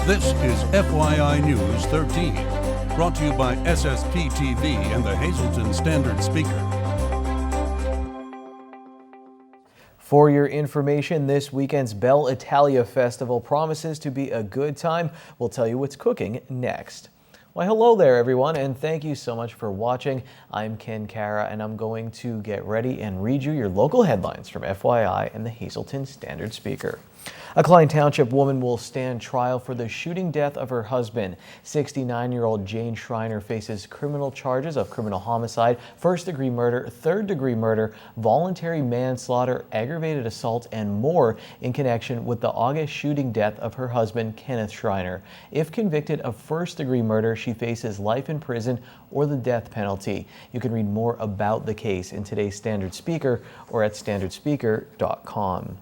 This is FYI News 13, brought to you by SSPTV and the Hazleton Standard Speaker. For your information, this weekend's Belle Italia Festival promises to be a good time. We'll tell you what's cooking next. Why, hello there, everyone, and thank you so much for watching. I'm Ken Cara, and I'm going to get ready and read you your local headlines from FYI and the Hazleton Standard Speaker. A Klein Township woman will stand trial for the shooting death of her husband. 69-year-old Jane Schreiner faces criminal charges of criminal homicide, first-degree murder, third-degree murder, voluntary manslaughter, aggravated assault, and more in connection with the August shooting death of her husband, Kenneth Schreiner. If convicted of first-degree murder, she faces life in prison or the death penalty. You can read more about the case in today's Standard Speaker or at standardspeaker.com.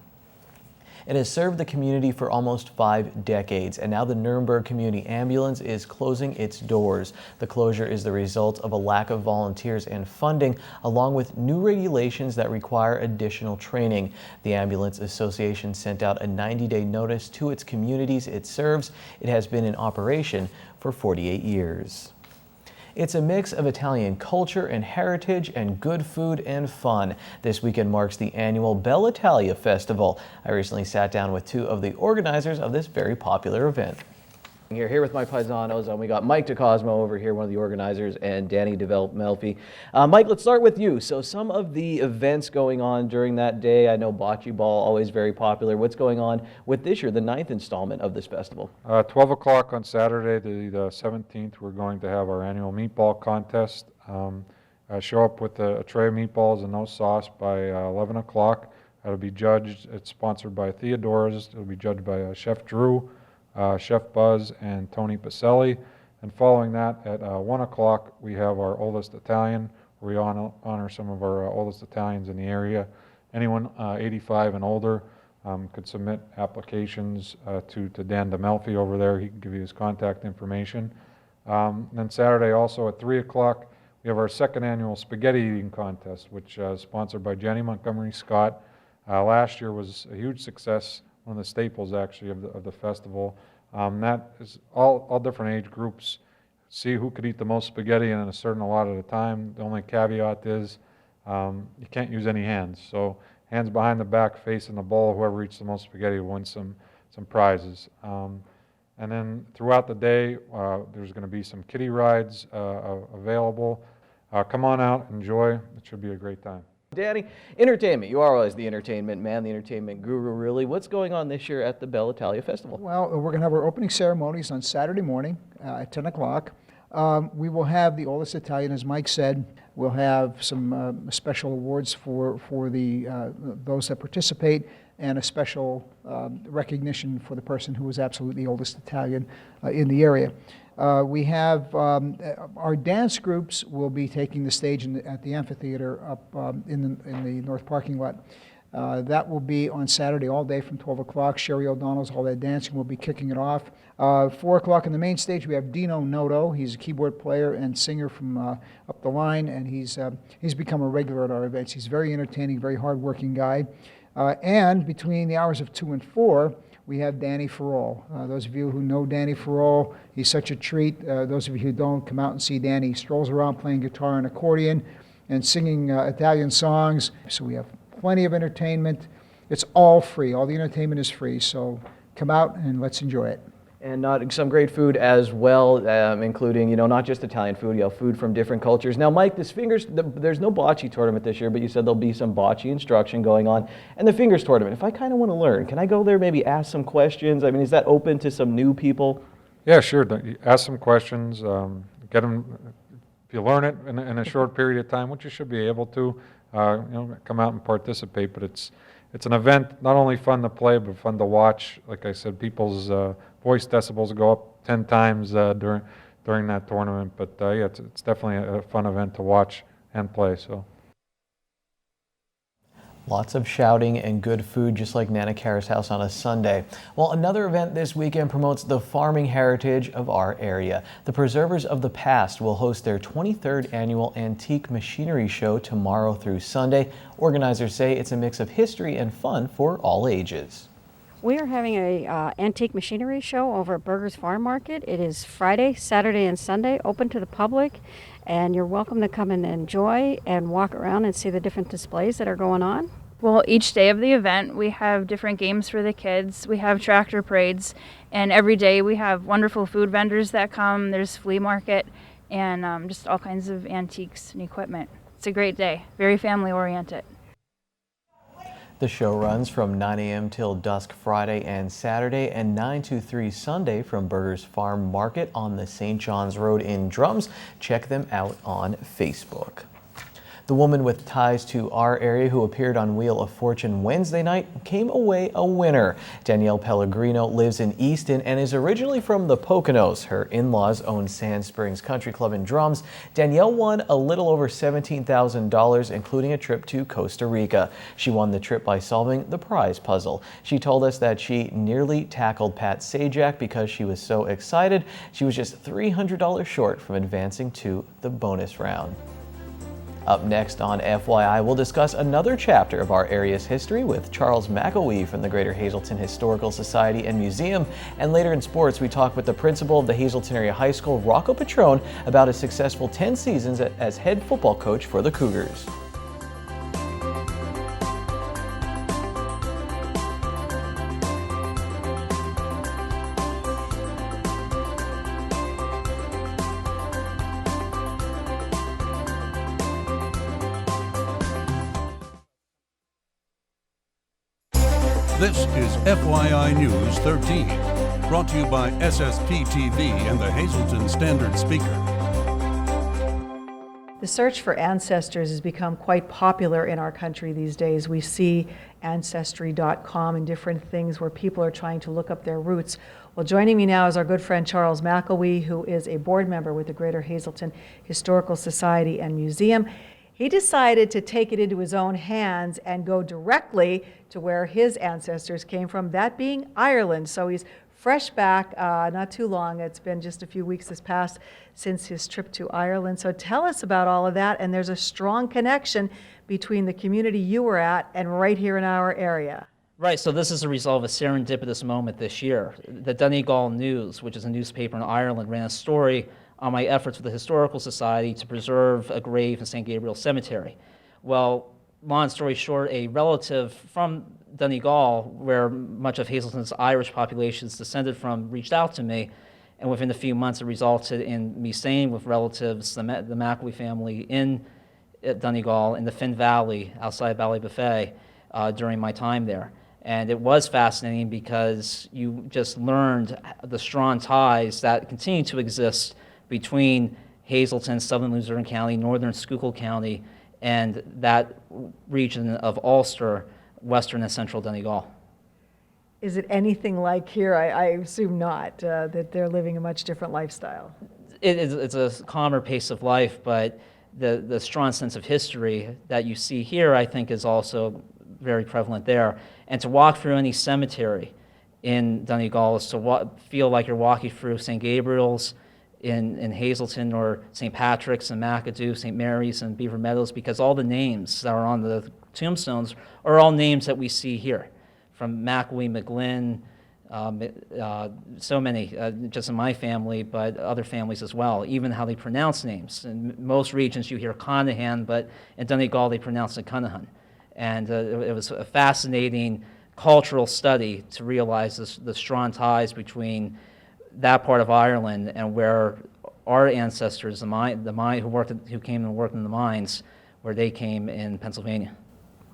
It has served the community for almost 5 decades, and now the Nuremberg Community Ambulance is closing its doors. The closure is the result of a lack of volunteers and funding, along with new regulations that require additional training. The Ambulance Association sent out a 90-day notice to its communities it serves. It has been in operation for 48 years. It's a mix of Italian culture and heritage and good food and fun. This weekend marks the annual Belle Italia Festival. I recently sat down with 2 of the organizers of this very popular event. Here with my paisanos, and we got Mike DeCosmo over here, one of the organizers, and Danny DeMelfi. Mike, let's start with you. So some of the events going on during that day, I know bocce ball, always very popular. What's going on with this year, the 9th installment of this festival? 12 o'clock on Saturday, the 17th, we're going to have our annual meatball contest. Show up with a tray of meatballs and no sauce by 11 o'clock. It'll be judged, it's sponsored by Theodore's. It'll be judged by Chef Drew, Chef Buzz, and Tony Pacelli. And following that, at 1 o'clock, we have our oldest Italian, where we honor some of our oldest Italians in the area. Anyone 85 and older could submit applications to Dan DeMelfi over there. He can give you his contact information. And then Saturday also at 3 o'clock, we have our 2nd annual spaghetti eating contest, which is sponsored by Jenny Montgomery Scott. Last year was a huge success, one of the staples actually of the festival. That is all different age groups. See who could eat the most spaghetti in a certain allotted at a time. The only caveat is you can't use any hands. So hands behind the back facing the bowl, whoever eats the most spaghetti will win some prizes. And then throughout the day, there's going to be some kiddie rides available. Come on out, enjoy. It should be a great time. Danny, entertainment. You are always the entertainment man, the entertainment guru, really. What's going on this year at the Belle Italia Festival? Well, we're going to have our opening ceremonies on Saturday morning at 10 o'clock. We will have the oldest Italian, as Mike said. We'll have some special awards for those that participate, and a special recognition for the person who was absolutely the oldest Italian in the area. We have our dance groups will be taking the stage at the amphitheater up in the north parking lot. That will be on Saturday all day from 12 o'clock. Sherry O'Donnell's All That Dancing will be kicking it off. 4 o'clock on the main stage, we have Dino Noto. He's a keyboard player and singer from up the line, and he's become a regular at our events. He's very entertaining, very hardworking guy. And between the hours of 2 and 4, we have Danny Farrell. Those of you who know Danny Farrell, he's such a treat. Those of you who don't, come out and see Danny. He strolls around playing guitar and accordion and singing Italian songs. So we have plenty of entertainment. It's all free. All the entertainment is free. So come out and let's enjoy it. And some great food as well, including, not just Italian food, food from different cultures. Now, Mike, there's no bocce tournament this year, but you said there'll be some bocce instruction going on. And the fingers tournament, if I kind of want to learn, can I go there, maybe ask some questions? I mean, is that open to some new people? Yeah, sure. Ask some questions. Get them, if you learn it in a short period of time, which you should be able to, come out and participate. But it's an event, not only fun to play, but fun to watch. Like I said, people's voice decibels go up 10 times during that tournament. But yeah, it's definitely a fun event to watch and play. So. Lots of shouting and good food, just like Nana Cara's house on a Sunday. Well, another event this weekend promotes the farming heritage of our area. The Preservers of the Past will host their 23rd annual Antique Machinery Show tomorrow through Sunday. Organizers say it's a mix of history and fun for all ages. We are having a antique machinery show over at Burger's Farm Market. It is Friday, Saturday, and Sunday, open to the public, and you're welcome to come and enjoy and walk around and see the different displays that are going on. Well, each day of the event, we have different games for the kids. We have tractor parades, and every day we have wonderful food vendors that come. There's flea market and just all kinds of antiques and equipment. It's a great day, very family oriented. The show runs from 9 a.m. till dusk Friday and Saturday and 9 to 3 Sunday from Burger's Farm Market on the St. John's Road in Drums. Check them out on Facebook. The woman with ties to our area who appeared on Wheel of Fortune Wednesday night came away a winner. Danielle Pellegrino lives in Easton and is originally from the Poconos. Her in-laws own Sand Springs Country Club in Drums. Danielle won a little over $17,000, including a trip to Costa Rica. She won the trip by solving the prize puzzle. She told us that she nearly tackled Pat Sajak because she was so excited. She was just $300 short from advancing to the bonus round. Up next on FYI, we'll discuss another chapter of our area's history with Charles McElwee from the Greater Hazleton Historical Society and Museum. And later in sports, we talk with the principal of the Hazleton Area High School, Rocco Petrone, about his successful 10 seasons as head football coach for the Cougars. This is FYI News 13, brought to you by SSPTV and the Hazleton Standard Speaker. The search for ancestors has become quite popular in our country these days. We see Ancestry.com and different things where people are trying to look up their roots. Well, joining me now is our good friend Charles McElwee, who is a board member with the Greater Hazleton Historical Society and Museum. He decided to take it into his own hands and go directly to where his ancestors came from, that being Ireland. So he's fresh back, not too long. It's been just a few weeks this past since his trip to Ireland. So tell us about all of that. And there's a strong connection between the community you were at and right here in our area. Right, so this is a result of a serendipitous moment this year. The Donegal News, which is a newspaper in Ireland, ran a story on my efforts with the Historical Society to preserve a grave in St. Gabriel Cemetery. Well, long story short, a relative from Donegal, where much of Hazleton's Irish population is descended from, reached out to me, and within a few months it resulted in me staying with relatives, the McElwee family in Donegal, in the Finn Valley, outside Ballybuffet, during my time there. And it was fascinating because you just learned the strong ties that continue to exist between Hazleton, southern Luzerne County, northern Schuylkill County, and that region of Ulster, western and central Donegal. Is it anything like here? I assume not, that they're living a much different lifestyle. It's a calmer pace of life, but the strong sense of history that you see here, I think, is also very prevalent there. And to walk through any cemetery in Donegal is to feel like you're walking through St. Gabriel's in Hazleton, or St. Patrick's and McAdoo, St. Mary's and Beaver Meadows, because all the names that are on the tombstones are all names that we see here, from McElwee, McGlynn, so many, just in my family, but other families as well, even how they pronounce names. In most regions you hear Conahan, but in Donegal they pronounce it Cunahan. And it was a fascinating cultural study to realize the strong ties between that part of Ireland and where our ancestors, who came and worked in the mines, where they came in Pennsylvania.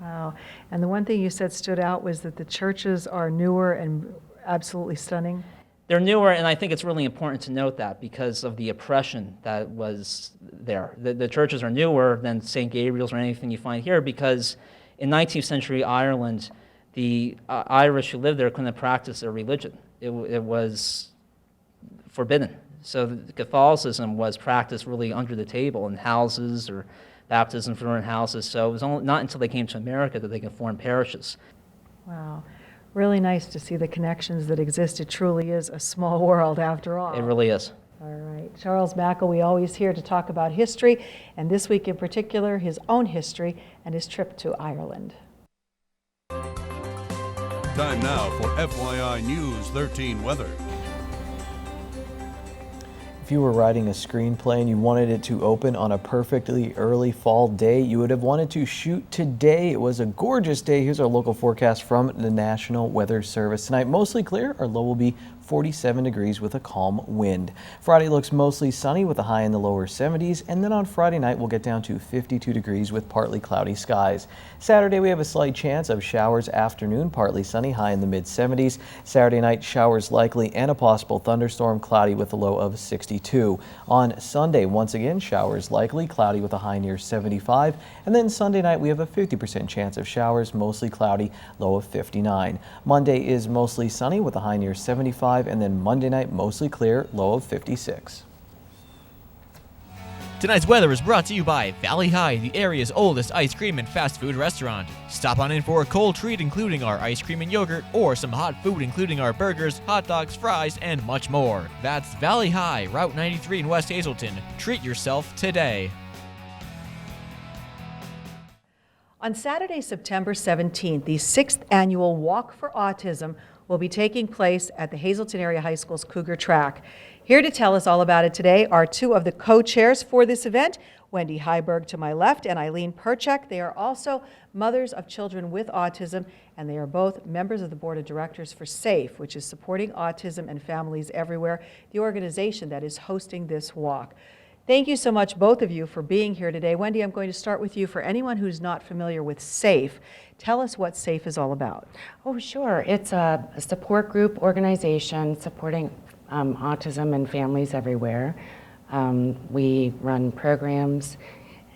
Wow. And the one thing you said stood out was that the churches are newer and absolutely stunning. They're newer, and I think it's really important to note that because of the oppression that was there. The churches are newer than St. Gabriel's or anything you find here, because in 19th century Ireland, the Irish who lived there couldn't practice their religion. It was forbidden. So Catholicism was practiced really under the table in houses, or baptisms were in houses. So it was not until they came to America that they could form parishes. Wow. Really nice to see the connections that exist. It truly is a small world after all. It really is. All right. Charles McElwee, always here to talk about history, and this week in particular, his own history and his trip to Ireland. Time now for FYI News 13 weather. If you were writing a screenplay and you wanted it to open on a perfectly early fall day, you would have wanted to shoot today. It was a gorgeous day. Here's our local forecast from the National Weather Service. Tonight, mostly clear. Our low will be 47 degrees with a calm wind. Friday looks mostly sunny with a high in the lower 70s, and then on Friday night we'll get down to 52 degrees with partly cloudy skies. Saturday we have a slight chance of showers afternoon, partly sunny, high in the mid 70s. Saturday night showers likely and a possible thunderstorm, cloudy with a low of 62. On Sunday, once again showers likely, cloudy with a high near 75, and then Sunday night we have a 50% chance of showers, mostly cloudy, low of 59. Monday is mostly sunny with a high near 75, and then Monday night mostly clear, low of 56. Tonight's weather is brought to you by Valley High, the area's oldest ice cream and fast food restaurant. Stop on in for a cold treat including our ice cream and yogurt, or some hot food including our burgers, hot dogs, fries, and much more. That's Valley High, Route 93 in West Hazelton. Treat yourself today. On Saturday, September 17th, the 6th annual Walk for Autism will be taking place at the Hazelton Area High School's Cougar Track. Here to tell us all about it today are two of the co-chairs for this event, Wendy Heiberg to my left and Eileen Perchek. They are also mothers of children with autism, and they are both members of the Board of Directors for SAFE, which is Supporting Autism and Families Everywhere, the organization that is hosting this walk. Thank you so much, both of you, for being here today. Wendy, I'm going to start with you. For anyone who's not familiar with SAFE, tell us what SAFE is all about. Oh, sure. It's a support group organization supporting autism and families everywhere. We run programs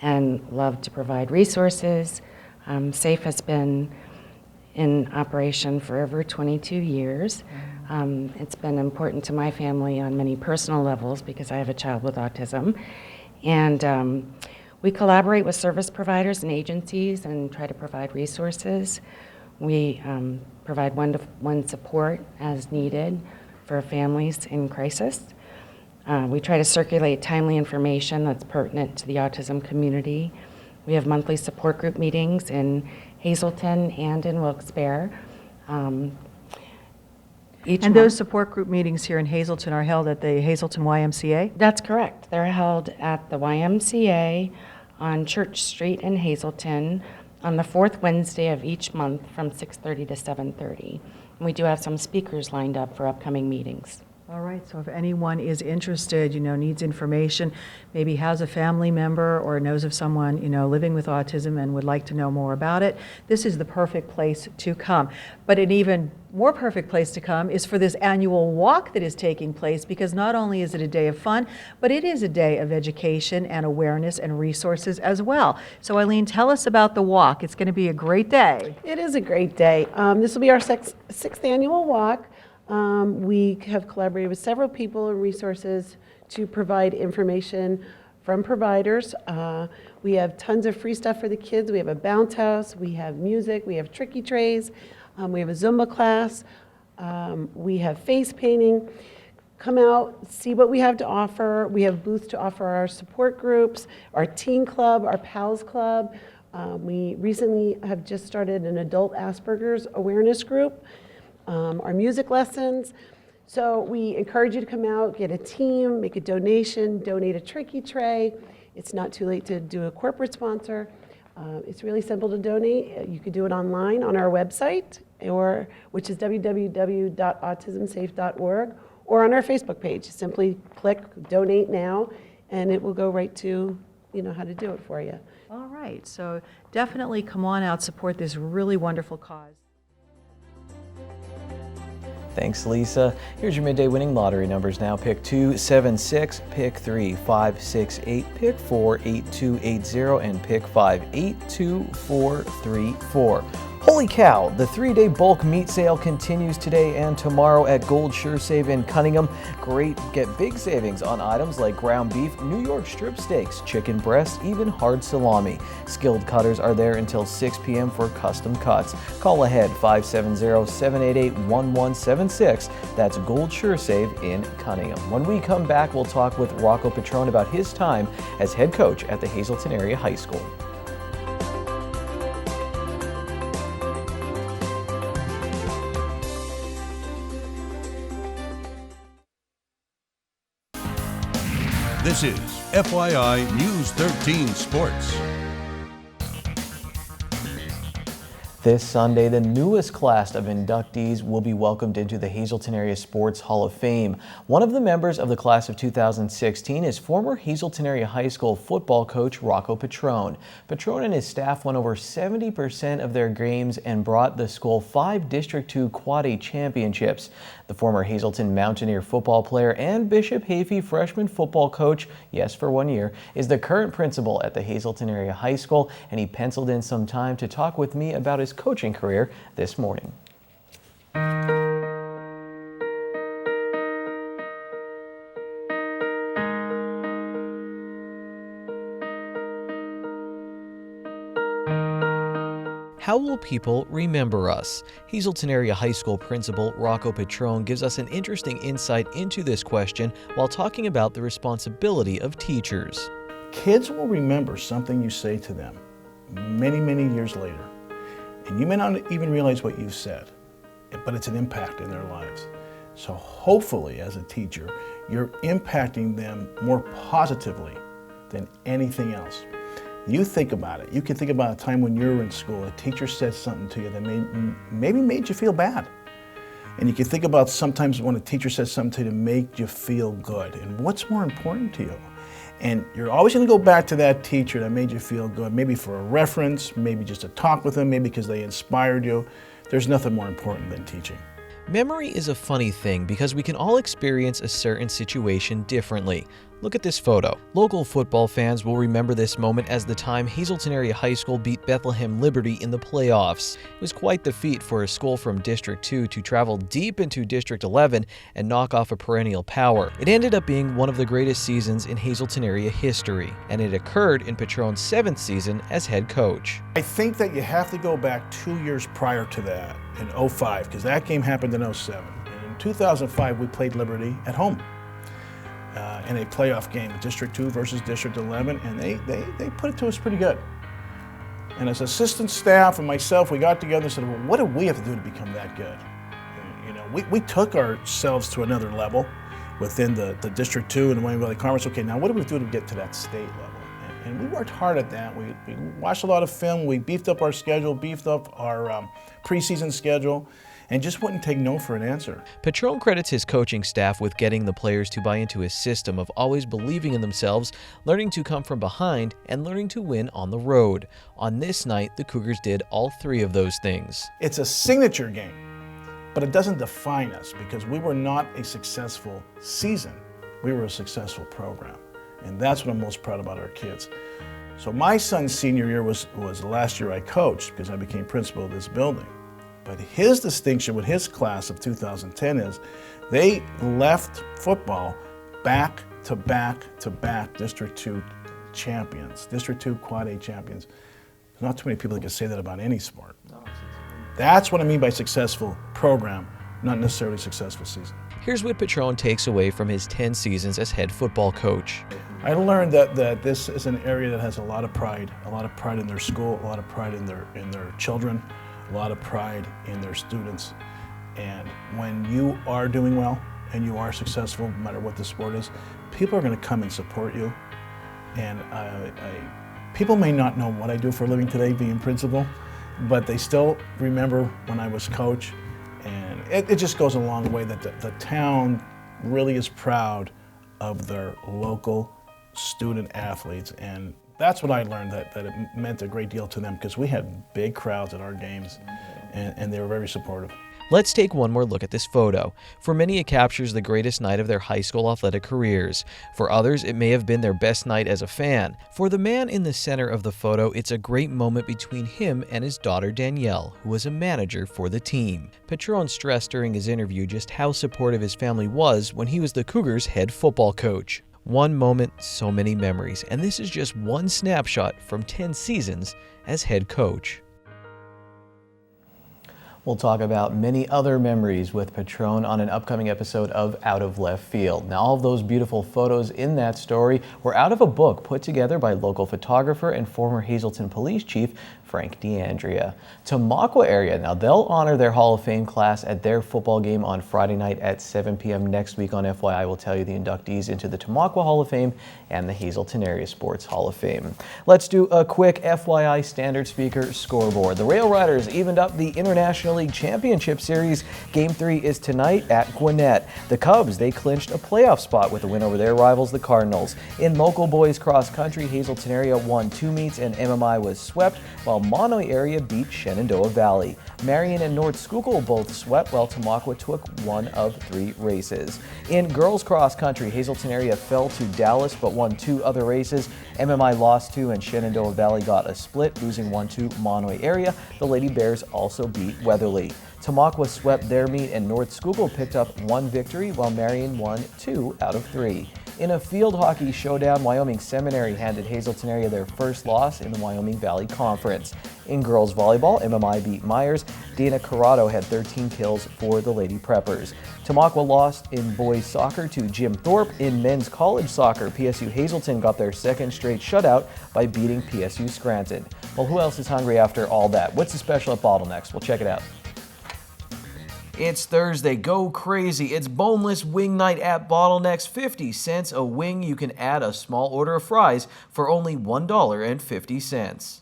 and love to provide resources. SAFE has been in operation for over 22 years. It's been important to my family on many personal levels because I have a child with autism. And we collaborate with service providers and agencies and try to provide resources. We provide one-to-one support as needed for families in crisis. We try to circulate timely information that's pertinent to the autism community. We have monthly support group meetings in Hazelton and in Wilkes-Barre. Those support group meetings here in Hazelton are held at the Hazelton YMCA? That's correct. They're held at the YMCA on Church Street in Hazelton on the fourth Wednesday of each month from 6:30 to 7:30. And we do have some speakers lined up for upcoming meetings. All right, so if anyone is interested, needs information, maybe has a family member or knows of someone, living with autism and would like to know more about it, this is the perfect place to come. But an even more perfect place to come is for this annual walk that is taking place, because not only is it a day of fun, but it is a day of education and awareness and resources as well. So Eileen, tell us about the walk. It's going to be a great day. It is a great day. This will be our sixth annual walk. We have collaborated with several people and resources to provide information from providers. We have tons of free stuff for the kids. We have a bounce house, we have music, we have tricky trays, we have a Zumba class, we have face painting. Come out, see what we have to offer. We have booths to offer our support groups, our teen club, our PALS club. We recently have just started an adult Asperger's awareness group. Our music lessons. So we encourage you to come out, get a team, make a donation, donate a tricky tray. It's not too late to do a corporate sponsor. It's really simple to donate. You could do it online on our website, which is www.autismsafe.org, or on our Facebook page. Simply click Donate Now, and it will go right to how to do it for you. All right, so definitely come on out, support this really wonderful cause. Thanks, Lisa. Here's your midday winning lottery numbers now. Pick 2, 7, 6, pick 3, 5, 6, 8, pick 4, 8, 2, 8, 0, and pick 5, 8, 2, 4, 3, 4. Holy cow! The 3-day bulk meat sale continues today and tomorrow at Gold Sure Save in Cunningham. Get big savings on items like ground beef, New York strip steaks, chicken breast, even hard salami. Skilled cutters are there until 6 p.m. for custom cuts. Call ahead 570-788-1176. That's Gold Sure Save in Cunningham. When we come back, we'll talk with Rocco Petrone about his time as head coach at the Hazelton Area High School. This is FYI News 13 Sports. This Sunday, the newest class of inductees will be welcomed into the Hazleton Area Sports Hall of Fame. One of the members of the class of 2016 is former Hazleton Area High School football coach Rocco Petrone. Petrone and his staff won over 70% of their games and brought the school 5 District 2 Quad A championships. The former Hazleton Mountaineer football player and Bishop Hafey freshman football coach, yes, for 1 year, is the current principal at the Hazleton Area High School, and he penciled in some time to talk with me about his coaching career this morning. How will people remember us? Hazleton Area High School Principal Rocco Petrone gives us an interesting insight into this question while talking about the responsibility of teachers. Kids will remember something you say to them many, many years later. And you may not even realize what you've said, but it's an impact in their lives. So hopefully, as a teacher, you're impacting them more positively than anything else. You think about it. You can think about a time when you were in school, a teacher said something to you that maybe made you feel bad. And you can think about sometimes when a teacher says something to you that made you feel good. And what's more important to you? And you're always going to go back to that teacher that made you feel good, maybe for a reference, maybe just to talk with them, maybe because they inspired you. There's nothing more important than teaching. Memory is a funny thing because we can all experience a certain situation differently. Look at this photo. Local football fans will remember this moment as the time Hazleton Area High School beat Bethlehem Liberty in the playoffs. It was quite the feat for a school from District 2 to travel deep into District 11 and knock off a perennial power. It ended up being one of the greatest seasons in Hazleton area history, and it occurred in Petrone's 7th season as head coach. I think that you have to go back 2 years prior to that, in 05, because that game happened in 07. And in 2005, we played Liberty at home. In a playoff game, District 2 versus District 11, and they put it to us pretty good. And as assistant staff and myself, we got together and said, well, what do we have to do to become that good? And, you know, we took ourselves to another level within the District 2 and the Wayne Valley Conference. Okay, now what do we do to get to that state level? And we worked hard at that. We watched a lot of film, we beefed up our schedule, beefed up our preseason schedule, and just wouldn't take no for an answer. Petrone credits his coaching staff with getting the players to buy into his system of always believing in themselves, learning to come from behind, and learning to win on the road. On this night, the Cougars did all 3 of those things. It's a signature game, but it doesn't define us because we were not a successful season. We were a successful program, and that's what I'm most proud about our kids. So my son's senior year was the last year I coached because I became principal of this building. But his distinction with his class of 2010 is they left football back to back District 2 champions, District 2 Quad A champions. There's not too many people that can say that about any sport. That's what I mean by successful program, not necessarily successful season. Here's what Petrone takes away from his 10 seasons as head football coach. I learned that this is an area that has a lot of pride in their school, a lot of pride in their children, a lot of pride in their students. And when you are doing well and you are successful, no matter what the sport is, people are going to come and support you. And people may not know what I do for a living today, being principal, but they still remember when I was coach. And it just goes a long way that the town really is proud of their local student athletes. And that's what I learned, that it meant a great deal to them because we had big crowds at our games and they were very supportive. Let's take one more look at this photo. For many, it captures the greatest night of their high school athletic careers. For others, it may have been their best night as a fan. For the man in the center of the photo, it's a great moment between him and his daughter Danielle, who was a manager for the team. Petrone stressed during his interview just how supportive his family was when he was the Cougars' head football coach. One moment, so many memories, and this is just one snapshot from 10 seasons as head coach. We'll talk about many other memories with Petrone on an upcoming episode of Out of Left Field. Now, all of those beautiful photos in that story were out of a book put together by local photographer and former Hazleton Police Chief Frank D'Andrea. Tamaqua area, now they'll honor their Hall of Fame class at their football game on Friday night at 7 p.m. next week on FYI. We'll tell you the inductees into the Tamaqua Hall of Fame and the Hazelton Area Sports Hall of Fame. Let's do a quick FYI standard speaker scoreboard. The Rail Riders evened up the International League Championship Series. Game 3 is tonight at Gwinnett. The Cubs, they clinched a playoff spot with a win over their rivals, the Cardinals. In local boys cross country, Hazelton Area won 2 meets and MMI was swept, while Monomoy Area beat Shenandoah Valley. Marion and North Schuylkill both swept, while Tamaqua took 1 of 3 races. In girls cross country, Hazelton Area fell to Dallas but won 2 other races. MMI lost 2 and Shenandoah Valley got a split, losing 1 to Monomoy Area. The Lady Bears also beat Weatherly. Tamaqua swept their meet and North Schuylkill picked up 1 victory, while Marion won 2 out of 3. In a field hockey showdown, Wyoming Seminary handed Hazelton Area their first loss in the Wyoming Valley Conference. In girls volleyball, MMI beat Myers. Dana Corrado had 13 kills for the Lady Preppers. Tamaqua lost in boys soccer to Jim Thorpe. In men's college soccer, PSU Hazelton got their second straight shutout by beating PSU Scranton. Well, who else is hungry after all that? What's the special at Bottlenecks? We'll check it out. It's Thursday, go crazy. It's boneless wing night at Bottlenecks. 50 cents a wing. You can add a small order of fries for only $1.50.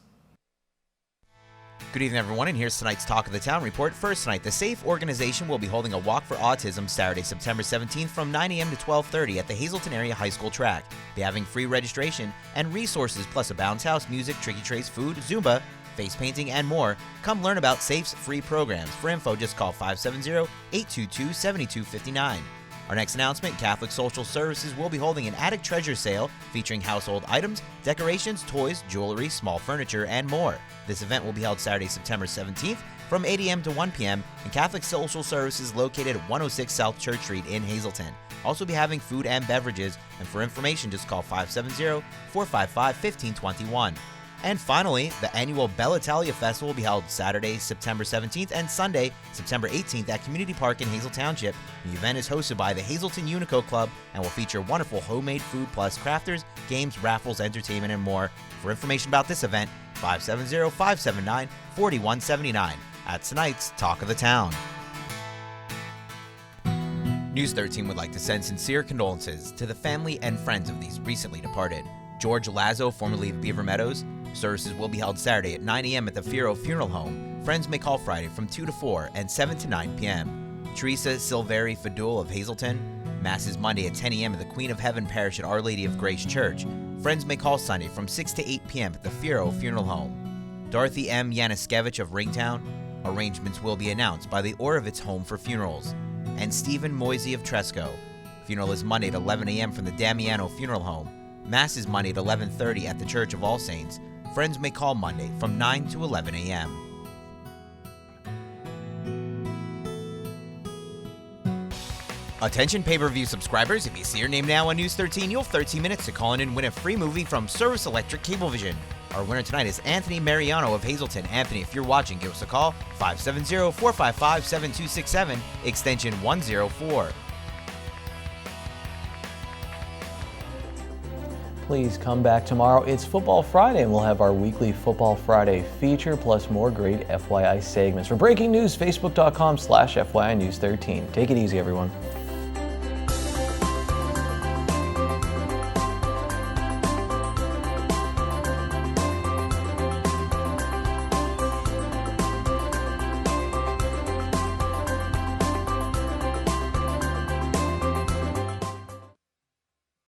Good evening, everyone, and here's tonight's Talk of the Town report. First tonight, the SAFE organization will be holding a Walk for Autism Saturday, September 17th from 9 a.m. to 12:30 at the Hazelton Area High School track. They're having free registration and resources, plus a bounce house, music, tricky trays, food, Zumba, face painting, and more. Come learn about SAFE's free programs. For info, just call 570-822-7259. Our next announcement, Catholic Social Services will be holding an attic treasure sale featuring household items, decorations, toys, jewelry, small furniture, and more. This event will be held Saturday, September 17th from 8 a.m. to 1 p.m. in Catholic Social Services located at 106 South Church Street in Hazelton. Also be having food and beverages, and for information, just call 570-455-1521. And finally, the annual Bella Italia Festival will be held Saturday, September 17th and Sunday, September 18th at Community Park in Hazel Township. The event is hosted by the Hazelton Unico Club and will feature wonderful homemade food plus crafters, games, raffles, entertainment, and more. For information about this event, 570-579-4179 at tonight's Talk of the Town. News 13 would like to send sincere condolences to the family and friends of these recently departed. George Lazo, formerly of Beaver Meadows. Services will be held Saturday at 9 a.m. at the Firo Funeral Home. Friends may call Friday from 2 to 4 and 7 to 9 p.m. Teresa Silveri Fadul of Hazelton. Mass is Monday at 10 a.m. at the Queen of Heaven Parish at Our Lady of Grace Church. Friends may call Sunday from 6 to 8 p.m. at the Firo Funeral Home. Dorothy M. Yaniskevich of Ringtown. Arrangements will be announced by the Orovitz Home for Funerals. And Stephen Moisey of Tresco. Funeral is Monday at 11 a.m. from the Damiano Funeral Home. Mass is Monday at 11:30 at the Church of All Saints. Friends may call Monday from 9 to 11 a.m. Attention pay-per-view subscribers, if you see your name now on News 13, you'll have 13 minutes to call in and win a free movie from Service Electric Cablevision. Our winner tonight is Anthony Mariano of Hazelton. Anthony, if you're watching, give us a call, 570-455-7267, extension 104. Please come back tomorrow. It's Football Friday, and we'll have our weekly Football Friday feature, plus more great FYI segments. For breaking news, facebook.com/FYI News 13. Take it easy, everyone.